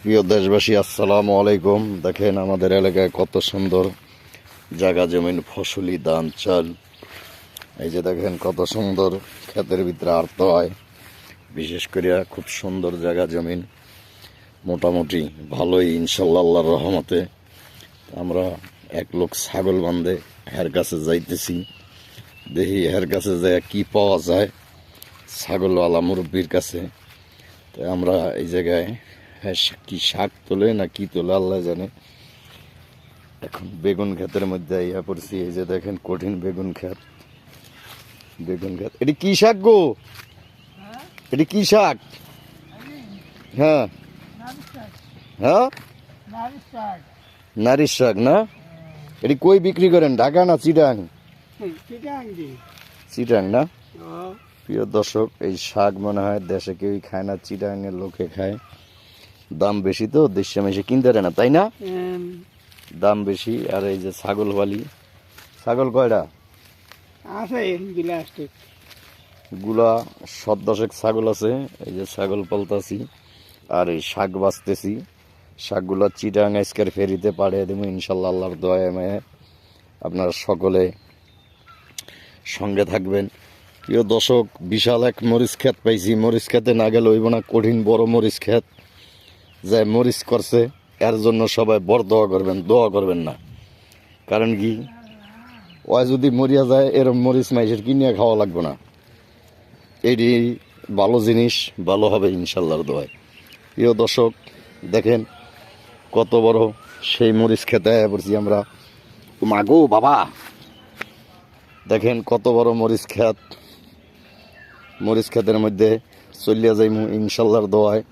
প্রিয় দেশবাসী, আসসালামু আলাইকুম। দেখেন আমাদের এলাকায় কত সুন্দর জায়গা জমিন, ফসলি ধান চাল। এই যে দেখেন কত সুন্দর ক্ষেতের ভিতরে আর্ত হয়। বিশেষ করে খুব সুন্দর জায়গা জমিন, মোটামুটি ভালোই ইনশাল্লাহ আল্লাহর রহমতে। আমরা এক লোক ছাগল বান্ধে এর কাছে যাইতেছি, দেখি এর কাছে যায় কি পাওয়া যায় ছাগলওয়ালা মুরব্বীর কাছে। তো আমরা এই জায়গায় কি শাক তোলে না কি তোলে আল্লাহ জানে। এখন বেগুন ক্ষেতের মধ্যে ইয়া পড়ছি। এই যে দেখেন কঠিন বেগুন ক্ষেত, এটি কি শাক গো? এটি কি শাক? হ্যাঁ হ্যাঁ, নারিশ শাক না? এটি কই বিক্রি করেন, ঢাকা না চিটাং? চিটাং না? প্রিয় দর্শক, এই শাক মনে হয় দেশে কেউই খায় না, চিটাঙের লোকে খায়। দাম বেশি তো, দেশে মেশে কিনতে পারে না, তাই না? দাম বেশি। আর এই যে ছাগল বালি, ছাগল কয়টা আছে? গুলা 7-10 ছাগল আছে। এই যে ছাগল পালতাছি আর এই শাক বাঁচতেছি। শাকগুলা চিটাং আজকের ফেরিতে পাঠিয়ে দেবো ইনশাল্লাহ আল্লাহর দয়ায় মায়ে। আপনারা সকলে সঙ্গে থাকবেন। প্রিয় দর্শক, বিশাল এক মরিচ ক্ষেত পাইছি। মরিচ খেতে না গেলে হইব না, কঠিন বড় মরিচ ক্ষেত। যে মরিচ করছে এর জন্য সবাই বড় দোয়া করবেন না। কারণ কি, ওই যদি মরিয়া যায় এরম মরিচ মাইসের কিনিয়া খাওয়া লাগবে না। এটি ভালো জিনিস, ভালো হবে ইনশাল্লাহর দোয়ায়। প্রিয় দর্শক, দেখেন কত বড় সেই মরিচ খেতে পড়ছি আমরা। মাগো বাবা, দেখেন কত বড় মরিচ ক্ষেত। মরিচ ক্ষেতের মধ্যে চলিয়া যাইমু ইনশাল্লাহর দোয়ায়।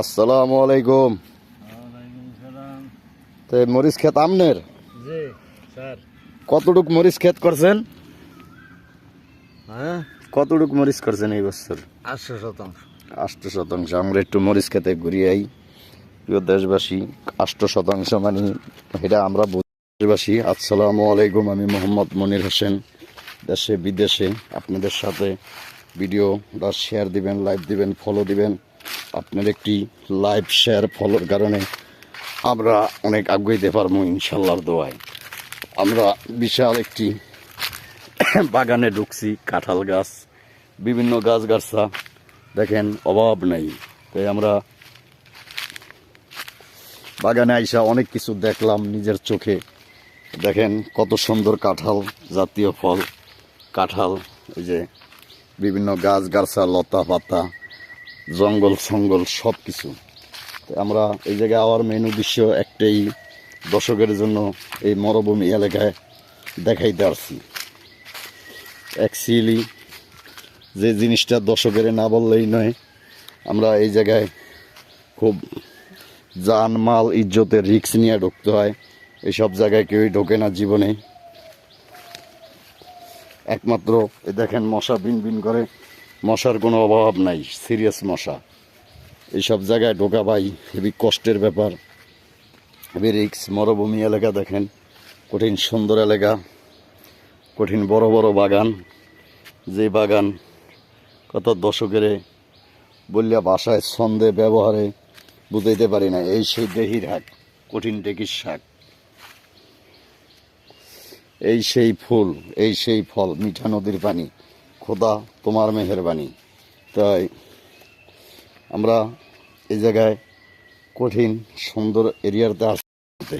আসসালামু আলাইকুম। তো মরিচ ক্ষেত আমনের? কতটুক মরিচ ক্ষেত করছেন? হ্যাঁ, কতটুক মরিচ করছেন এই বছর? 800%। 8% আমরা একটু মরিচ খেতে ঘুরিয়ে আই। প্রিয় দেশবাসী, 8% মানে এটা আমরা দেশবাসী। আসসালামু আলাইকুম, আমি মোহাম্মদ মনির হোসেন। দেশে বিদেশে আপনাদের সাথে ভিডিওটা শেয়ার দিবেন, লাইভ দিবেন, ফলো দিবেন। আপনার একটি লাইভ শেয়ার ফলোর কারণে আমরা অনেক আগাইতে পারবো ইনশাল্লাহর দোয়ায়। আমরা বিশাল একটি বাগানে ঢুকছি, কাঁঠাল গাছ, বিভিন্ন গাছ গাছরা দেখেন অভাব নাই। তাই আমরা বাগানে আইসা অনেক কিছু দেখলাম নিজের চোখে। দেখেন কত সুন্দর কাঁঠাল, জাতীয় ফল কাঁঠাল। এই যে বিভিন্ন গাছ গাছরা, লতা পাতা, জঙ্গল সঙ্গল সব কিছু। আমরা এই জায়গায় আওয়ার মেন উদ্দেশ্য একটাই, দর্শকের জন্য এই মরুভূমি এলাকায় দেখাইতে আসছি। অ্যাকচুয়ালি যে জিনিসটা দর্শকের না বললেই নয়, আমরা এই জায়গায় খুব জান মাল ইজ্জতের রিস্ক নিয়ে ঢুকতে হয়। এইসব জায়গায় কেউই ঢোকে না জীবনে। একমাত্র এই দেখেন মশা বিন বিন করে, মশার কোনো অভাব নাই, সিরিয়াস মশা। এইসব জায়গায় ঢোকা ভাই হেবি কষ্টের ব্যাপার, হেবি রিস্ক। মরুভূমি এলাকা দেখেন, কঠিন সুন্দর এলাকা, কঠিন বড় বড় বাগান। যে বাগান কত দর্শকের বললিয়া ভাষায় ছন্দে ব্যবহারে বুঝাইতে পারি না। এই সেই দেহির হাট, কঠিন টেকির শাক, এই সেই ফুল, এই সেই ফল, মিঠা নদীর পানি, খোদা তোমার মেহেরবানি। তাই আমরা এই জায়গায় কঠিন সুন্দর এরিয়াতে আসতে